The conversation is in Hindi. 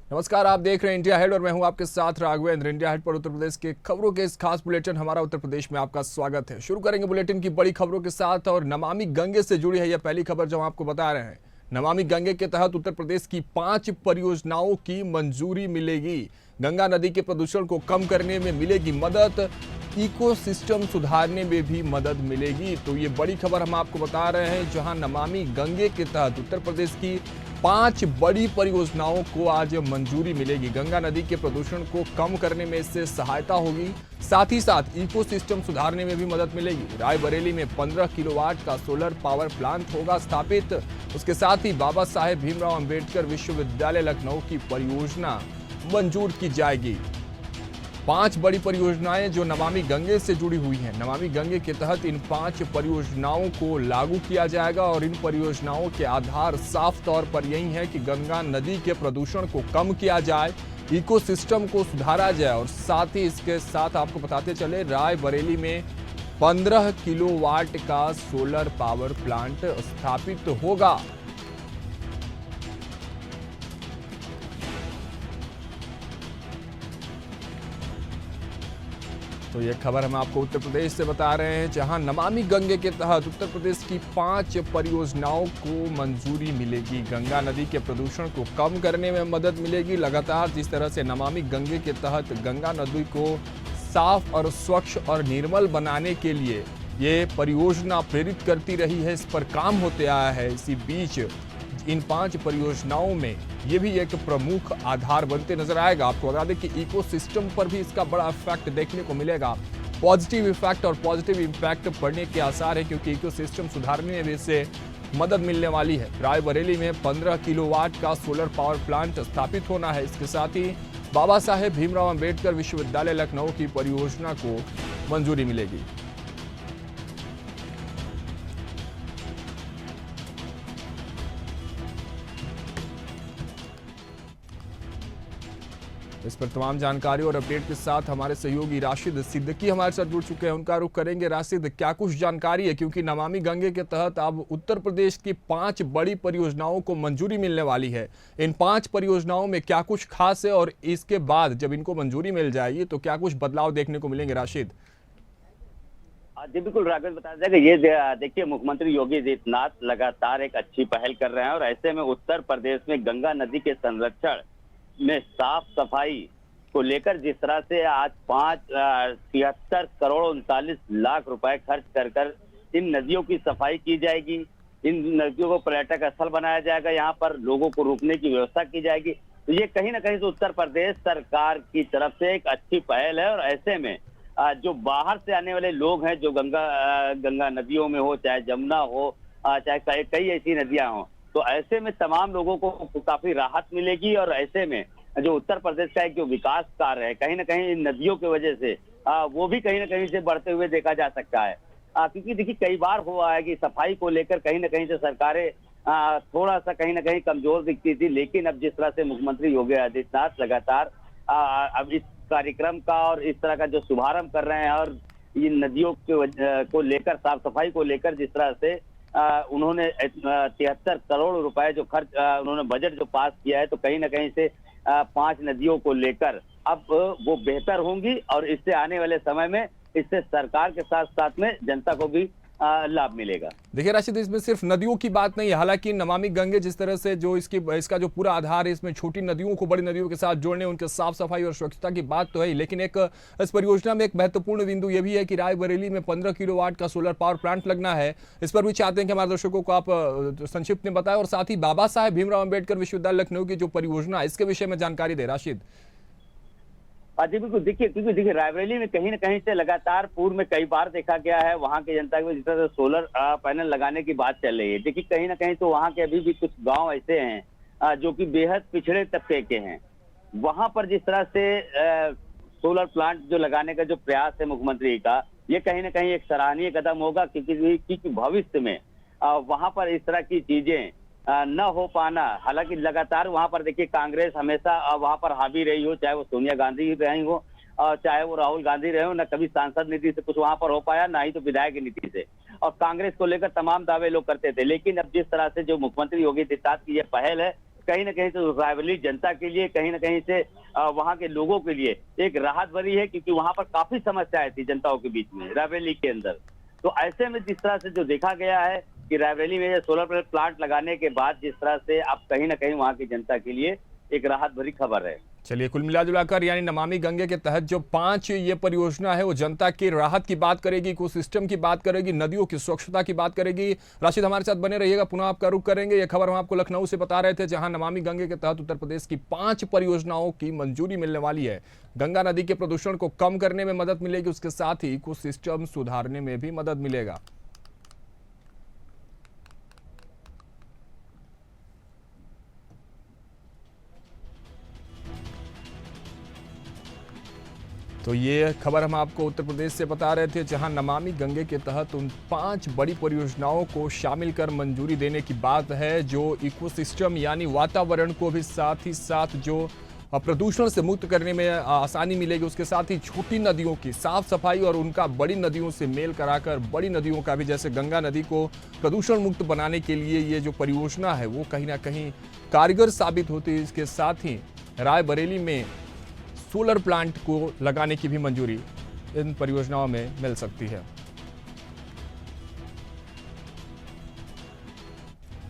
नमस्कार, आप देख रहे हैं इंडिया हेड और मैं हूं आपके साथ राघवेंद्र। इंडिया हेड पर उत्तर प्रदेश के खबरों के इस खास बुलेटिन हमारा उत्तर प्रदेश में आपका स्वागत है। शुरू करेंगे बुलेटिन की बड़ी खबरों के साथ और नमामि गंगे से जुड़ी है यह पहली खबर जो हम आपको बता रहे हैं। नमामि गंगे के तहत उत्तर प्रदेश की 5 परियोजनाओं की मंजूरी मिलेगी। गंगा नदी के प्रदूषण को कम करने में मिलेगी मदद, इकोसिस्टम सुधारने में भी मदद मिलेगी। तो ये बड़ी खबर हम आपको बता रहे हैं, जहां नमामि गंगे के तहत उत्तर प्रदेश की 5 बड़ी परियोजनाओं को आज मंजूरी मिलेगी। गंगा नदी के प्रदूषण को कम करने में इससे सहायता होगी, साथ ही साथ इकोसिस्टम सुधारने में भी मदद मिलेगी। रायबरेली में 15 किलोवाट का सोलर पावर प्लांट होगा स्थापित। उसके साथ ही बाबा साहेब भीमराव अंबेडकर विश्वविद्यालय लखनऊ की परियोजना मंजूर की जाएगी। 5 बड़ी परियोजनाएं जो नमामि गंगे से जुड़ी हुई हैं। नमामि गंगे के तहत इन 5 परियोजनाओं को लागू किया जाएगा और इन परियोजनाओं के आधार साफ तौर पर यही है कि गंगा नदी के प्रदूषण को कम किया जाए, इकोसिस्टम को सुधारा जाए और साथ ही इसके साथ आपको बताते चले रायबरेली में 15 किलोवाट का सोलर पावर प्लांट स्थापित होगा। तो ये खबर हम आपको उत्तर प्रदेश से बता रहे हैं, जहां नमामि गंगे के तहत उत्तर प्रदेश की 5 परियोजनाओं को मंजूरी मिलेगी। गंगा नदी के प्रदूषण को कम करने में मदद मिलेगी। लगातार जिस तरह से नमामि गंगे के तहत गंगा नदी को साफ और स्वच्छ और निर्मल बनाने के लिए ये परियोजना प्रेरित करती रही है, इस पर काम होते आया है। इसी बीच इन 5 परियोजनाओं में ये भी एक प्रमुख आधार बनते नजर आएगा। आपको बता दें कि इकोसिस्टम पर भी इसका बड़ा इफेक्ट देखने को मिलेगा। पॉजिटिव इफेक्ट और पॉजिटिव इम्पैक्ट पड़ने के आसार है, क्योंकि इकोसिस्टम सुधारने में भी इससे मदद मिलने वाली है। रायबरेली में 15 किलोवाट का सोलर पावर प्लांट स्थापित होना है। इसके साथ ही बाबा साहेब भीमराव अंबेडकर विश्वविद्यालय लखनऊ की परियोजना को मंजूरी मिलेगी। इस पर तमाम जानकारी और अपडेट के साथ हमारे सहयोगी राशिद सिद्दीकी हमारे साथ जुड़ चुके हैं। उनका रुख करेंगे। राशिद, क्या कुछ जानकारी है, क्योंकि नमामि गंगे के तहत अब उत्तर प्रदेश की 5 बड़ी परियोजनाओं को मंजूरी मिलने वाली है। इन 5 परियोजनाओं में क्या कुछ खास है और इसके बाद जब इनको मंजूरी मिल जाएगी तो क्या कुछ बदलाव देखने को मिलेंगे? राशिद जी बिल्कुल राघव, बता दें कि ये देखिए, मुख्यमंत्री योगी आदित्यनाथ लगातार एक अच्छी पहल कर रहे हैं और ऐसे में उत्तर प्रदेश में गंगा नदी के संरक्षण में साफ सफाई को लेकर जिस तरह से आज 73 करोड़ 39 लाख रुपए खर्च कर इन नदियों की सफाई की जाएगी। इन नदियों को पर्यटक स्थल बनाया जाएगा, यहाँ पर लोगों को रुकने की व्यवस्था की जाएगी। तो ये कहीं ना कहीं से उत्तर प्रदेश सरकार की तरफ से एक अच्छी पहल है और ऐसे में जो बाहर से आने वाले लोग हैं, जो गंगा नदियों में हो, चाहे जमुना हो, चाहे कई ऐसी नदियां हो, तो ऐसे में तमाम लोगों को काफी राहत मिलेगी। और ऐसे में जो उत्तर प्रदेश का एक जो विकास कार्य है, कहीं ना कहीं इन नदियों की वजह से वो भी कहीं ना कहीं से बढ़ते हुए देखा जा सकता है। क्योंकि देखिए, कई बार हुआ है कि सफाई को लेकर कहीं ना कहीं से सरकारें थोड़ा सा कहीं ना कहीं कमजोर दिखती थी, लेकिन अब जिस तरह से मुख्यमंत्री योगी आदित्यनाथ लगातार अब इस कार्यक्रम का और इस तरह का जो शुभारंभ कर रहे हैं और इन नदियों को लेकर, साफ सफाई को लेकर जिस तरह से उन्होंने 73 करोड़ रुपए जो खर्च उन्होंने बजट जो पास किया है, तो कहीं ना कहीं से 5 नदियों को लेकर अब वो बेहतर होंगी और इससे आने वाले समय में इससे सरकार के साथ साथ में जनता को भी लाभ मिलेगा। देखिए राशिद, इसमें सिर्फ नदियों की बात नहीं है। हालांकि नमामि गंगे जिस तरह से जो इसका जो पूरा आधार है, इसमें छोटी नदियों को बड़ी नदियों के साथ जोड़ने, उनके साफ सफाई और स्वच्छता की बात तो है, लेकिन एक इस परियोजना में एक महत्वपूर्ण बिंदु यह भी है कि रायबरेली में 15 किलोवाट का सोलर पावर प्लांट लगना है। इस पर भी चाहते हैं कि हमारे दर्शकों को आप संक्षिप्त में बताएं और साथ ही बाबा साहेब भीमराव अंबेडकर विश्वविद्यालय लखनऊ की जो परियोजना है इसके विषय में जानकारी दे। राशिद जी बिल्कुल, देखिए रायबरेली में कहीं ना कहीं से लगातार पूर्व में कई बार देखा गया है, वहां की जनता को जिस तरह से सोलर पैनल लगाने की बात चल रही है। देखिए, कहीं ना कहीं तो वहां के अभी भी कुछ गांव ऐसे हैं जो कि बेहद पिछड़े तबके के हैं। वहां पर जिस तरह से सोलर प्लांट जो लगाने का जो प्रयास है मुख्यमंत्री का, ये कहीं ना कहीं एक सराहनीय कदम होगा, क्योंकि भविष्य में वहां पर इस तरह की चीजें न हो पाना। हालांकि लगातार वहां पर देखिए, कांग्रेस हमेशा वहां पर हावी रही हो, चाहे वो सोनिया गांधी रही हो और चाहे वो राहुल गांधी रहे हो, न कभी सांसद नीति से कुछ वहां पर हो पाया, ना ही तो विधायक नीति से। और कांग्रेस को लेकर तमाम दावे लोग करते थे, लेकिन अब जिस तरह से जो मुख्यमंत्री योगी आदित्यनाथ की ये पहल है, कहीं ना कहीं से रायबरेली जनता के लिए, कहीं ना कहीं से वहां के लोगों के लिए एक राहत भरी है, क्योंकि वहां पर काफी समस्याएं थी जनताओं के बीच में रायबरेली के अंदर। तो ऐसे में जिस तरह से जो देखा गया है कि रायबरेली में ये सोलर प्लांट लगाने के बाद जिस तरह से अब कहीं ना कहीं वहां की जनता के लिए एक राहत भरी खबर है। चलिए, कुल मिलाजुलाकर यानी नमामि गंगे के तहत जो 5 ये परियोजना है वो जनता की राहत की बात करेगी, इकोसिस्टम की बात करेगी, नदियों की स्वच्छता की बात करेगी। राशिद, हमारे साथ बने रहिएगा, पुनः आपका रुख करेंगे। ये खबर हम आपको लखनऊ से बता रहे थे, जहां नमामि गंगे के तहत उत्तर प्रदेश की 5 परियोजनाओं की मंजूरी मिलने वाली है। गंगा नदी के प्रदूषण को कम करने में मदद मिलेगी, उसके साथ ही इकोसिस्टम सुधारने में भी मदद मिलेगा। तो ये खबर हम आपको उत्तर प्रदेश से बता रहे थे, जहां नमामि गंगे के तहत उन 5 बड़ी परियोजनाओं को शामिल कर मंजूरी देने की बात है, जो इकोसिस्टम यानी वातावरण को भी साथ ही साथ जो प्रदूषण से मुक्त करने में आसानी मिलेगी, उसके साथ ही छोटी नदियों की साफ सफाई और उनका बड़ी नदियों से मेल कराकर बड़ी नदियों का भी, जैसे गंगा नदी को प्रदूषण मुक्त बनाने के लिए ये जो परियोजना है वो कहीं ना कहीं कारगर साबित होती है। इसके साथ ही रायबरेली में सोलर प्लांट को लगाने की भी मंजूरी इन परियोजनाओं में मिल सकती है।